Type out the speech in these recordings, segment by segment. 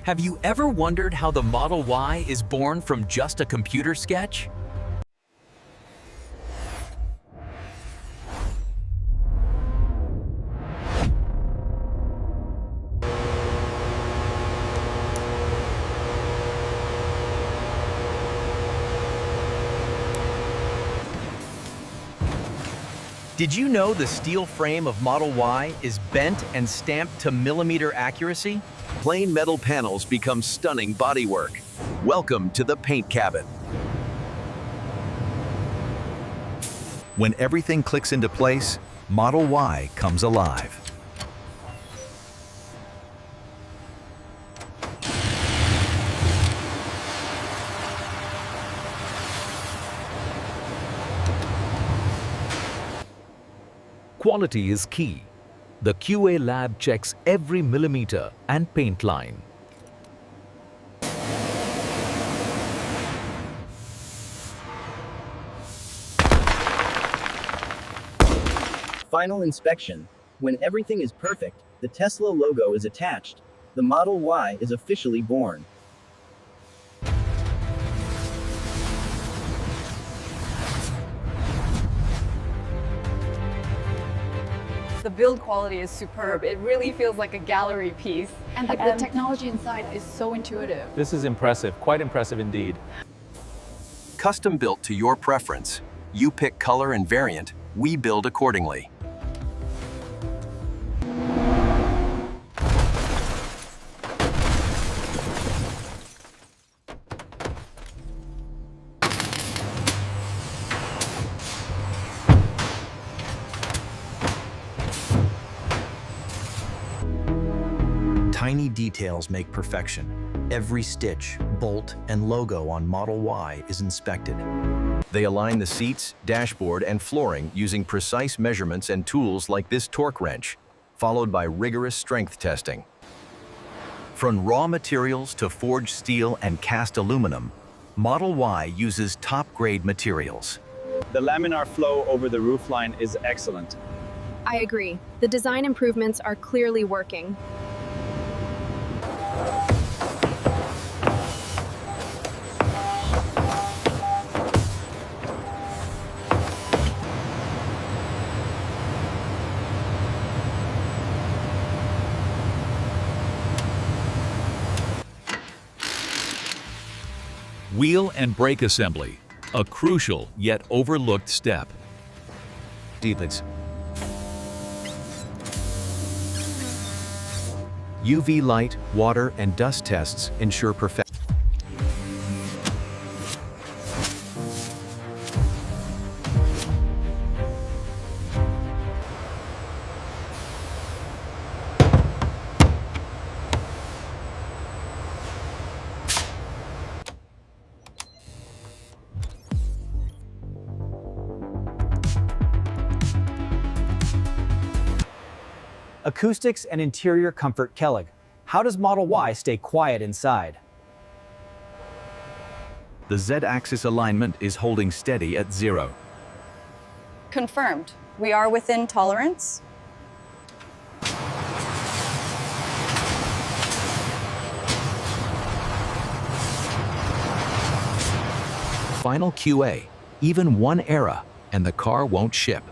Have you ever wondered how the Model Y is born from just a computer sketch? Did you know the steel frame of Model Y is bent and stamped to millimeter accuracy? Plain metal panels become stunning bodywork. Welcome to the paint cabin. When everything clicks into place, Model Y comes alive. Quality is key. The QA lab checks every millimeter and paint line. Final inspection. When everything is perfect, the Tesla logo is attached. The Model Y is officially born. The build quality is superb. It really feels like a gallery piece. And the technology inside is so intuitive. This is impressive, quite impressive indeed. Custom built to your preference. You pick color and variant, we build accordingly. Tiny details make perfection. Every stitch, bolt, and logo on Model Y is inspected. They align the seats, dashboard, and flooring using precise measurements and tools like this torque wrench, followed by rigorous strength testing. From raw materials to forged steel and cast aluminum, Model Y uses top-grade materials. The laminar flow over the roofline is excellent. I agree. The design improvements are clearly working. Wheel and brake assembly, a crucial yet overlooked step. Deepens. UV light, water, and dust tests ensure perfection. Acoustics and interior comfort. Kellig, how does Model Y stay quiet inside? The Z-axis alignment is holding steady at 0. Confirmed. We are within tolerance. Final QA, even one error, and the car won't ship.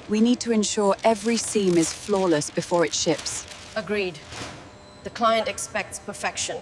We need to ensure every seam is flawless before it ships. Agreed. The client expects perfection.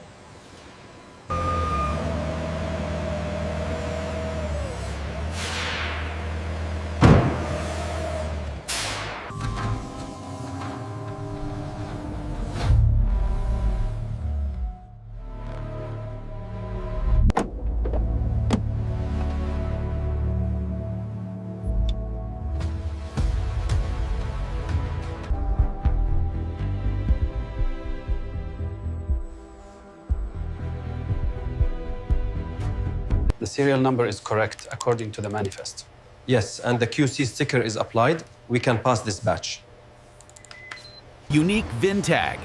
The serial number is correct according to the manifest. Yes, and the QC sticker is applied. We can pass this batch. Unique VIN tag.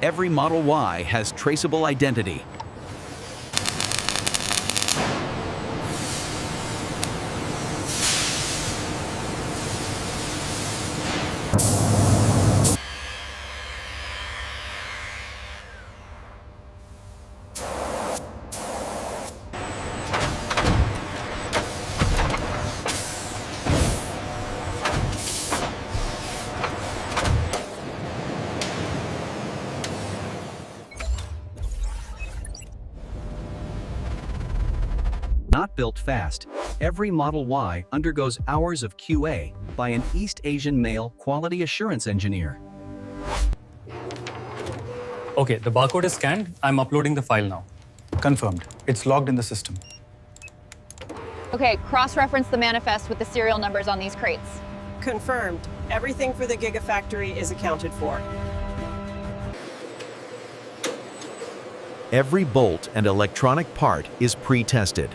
Every Model Y has traceable identity. Not built fast, every Model Y undergoes hours of QA by an East Asian male quality assurance engineer. Okay, the barcode is scanned. I'm uploading the file now. Confirmed. It's logged in the system. Okay, cross-reference the manifest with the serial numbers on these crates. Confirmed. Everything for the Gigafactory is accounted for. Every bolt and electronic part is pre-tested.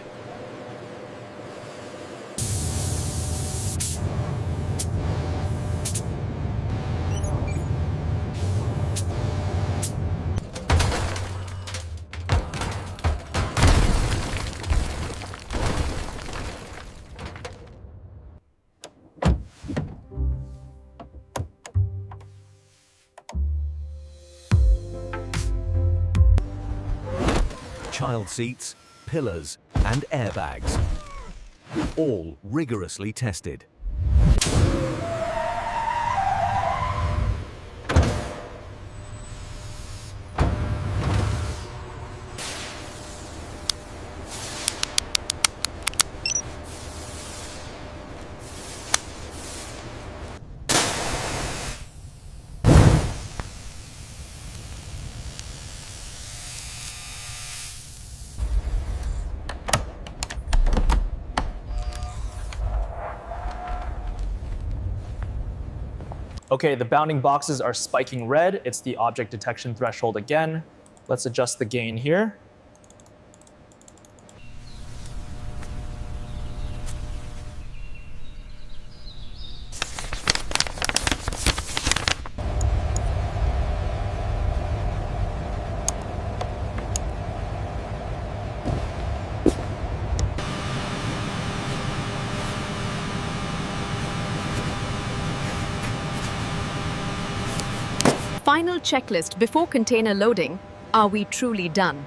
Child seats, pillars, and airbags. All rigorously tested. Okay, the bounding boxes are spiking red. It's the object detection threshold again. Let's adjust the gain here. Final checklist before container loading. Are we truly done?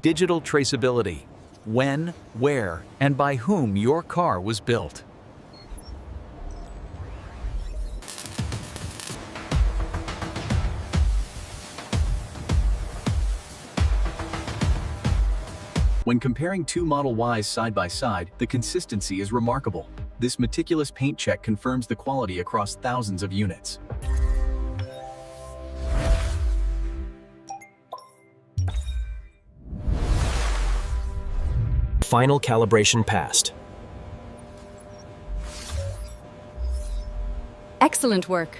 Digital traceability. When, where, and by whom your car was built. When comparing two Model Ys side by side, the consistency is remarkable. This meticulous paint check confirms the quality across thousands of units. Final calibration passed. Excellent work.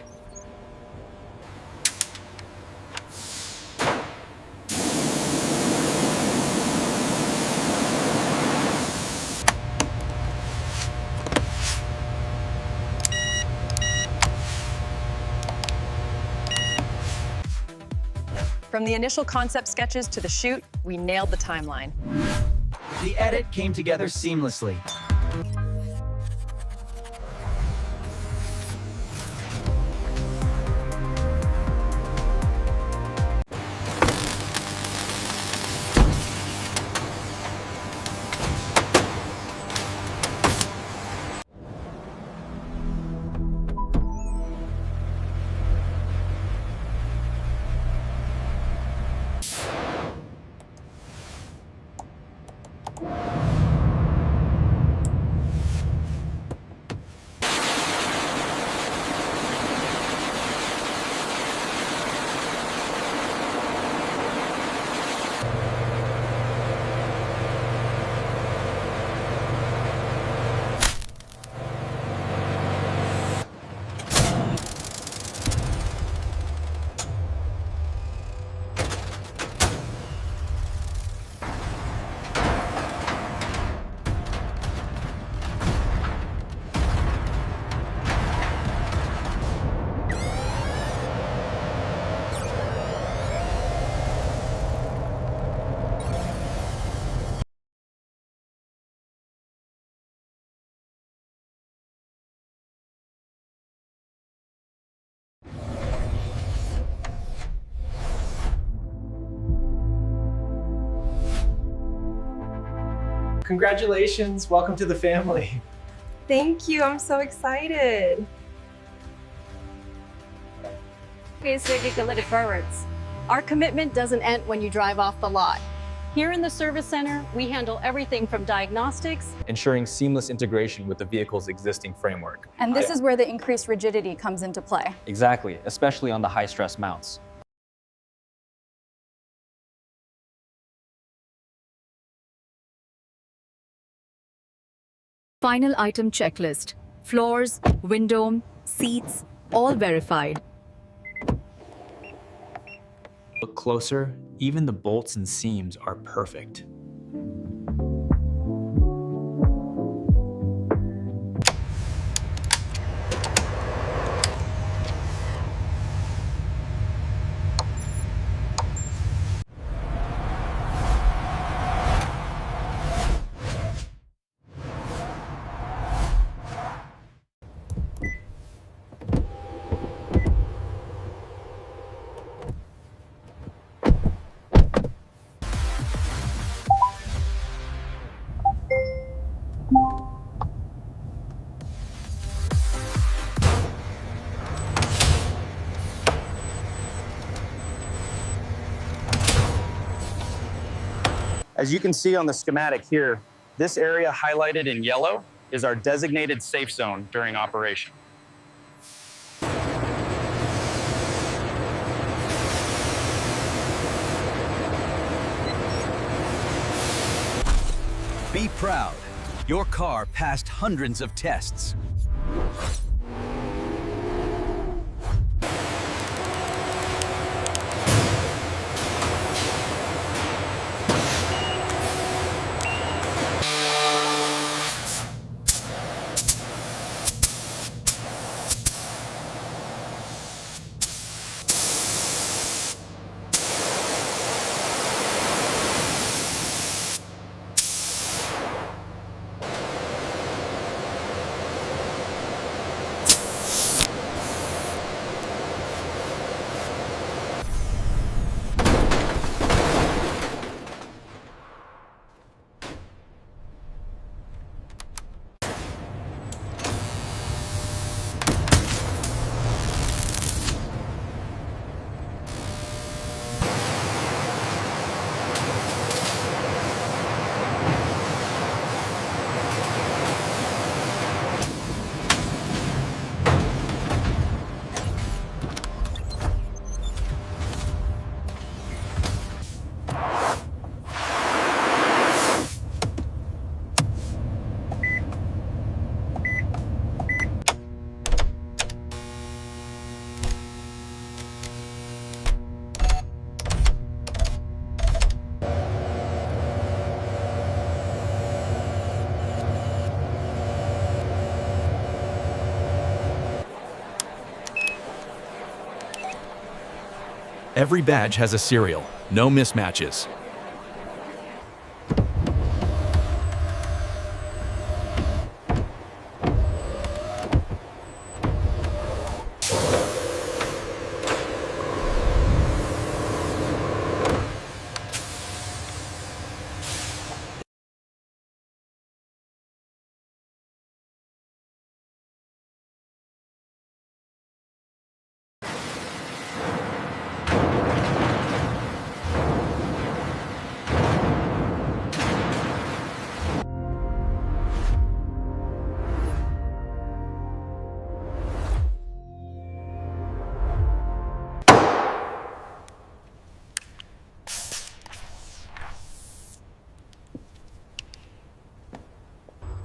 From the initial concept sketches to the shoot, we nailed the timeline. The edit came together seamlessly. Congratulations, welcome to the family. Thank you, I'm so excited. Okay, so you can let it forwards. Our commitment doesn't end when you drive off the lot. Here in the service center, we handle everything from diagnostics, ensuring seamless integration with the vehicle's existing framework. and this is where the increased rigidity comes into play. Exactly, especially on the high-stress mounts. Final item checklist. Floors, window, seats, all verified. Look closer, even the bolts and seams are perfect. As you can see on the schematic here, this area highlighted in yellow is our designated safe zone during operation. Be proud. Your car passed hundreds of tests. Every badge has a serial, no mismatches.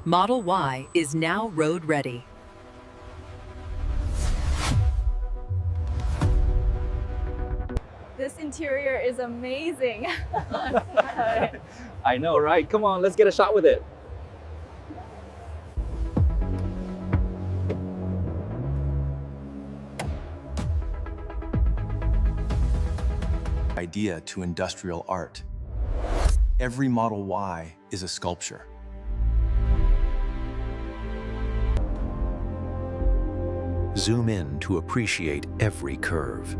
Model Y is now road ready. This interior is amazing. I know, right? Come on, let's get a shot with it. Idea to industrial art. Every Model Y is a sculpture. Zoom in to appreciate every curve.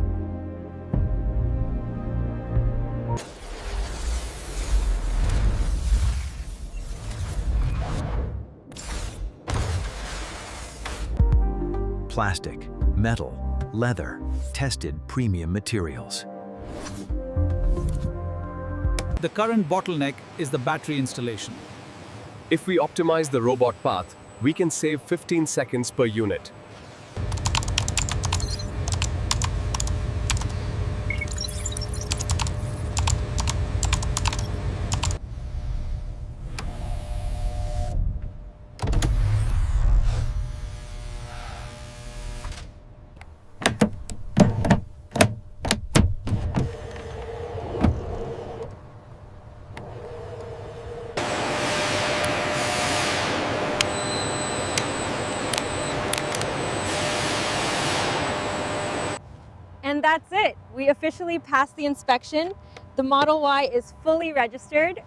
plastic, metal, leather, tested premium materials. The current bottleneck is the battery installation. If we optimize the robot path, we can save 15 seconds per unit. And that's it. We officially passed the inspection. The Model Y is fully registered.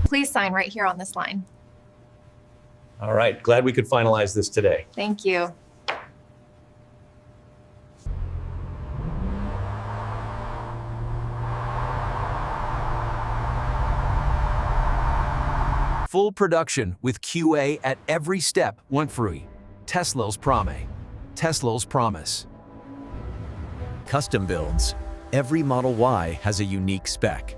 Please sign right here on this line. All right, glad we could finalize this today. Thank you. Full production with QA at every step went free. Tesla's promise. Tesla's promise. Custom builds. Every Model Y has a unique spec.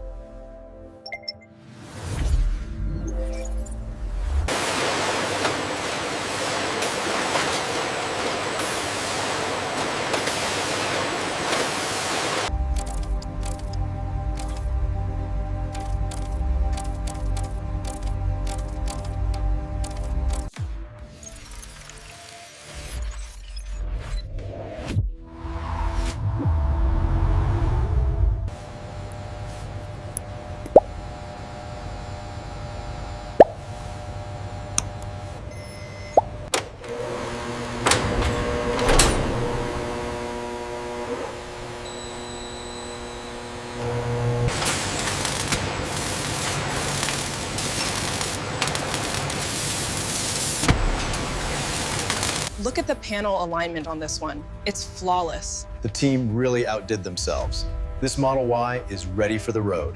Look at the panel alignment on this one. It's flawless. The team really outdid themselves. This Model Y is ready for the road.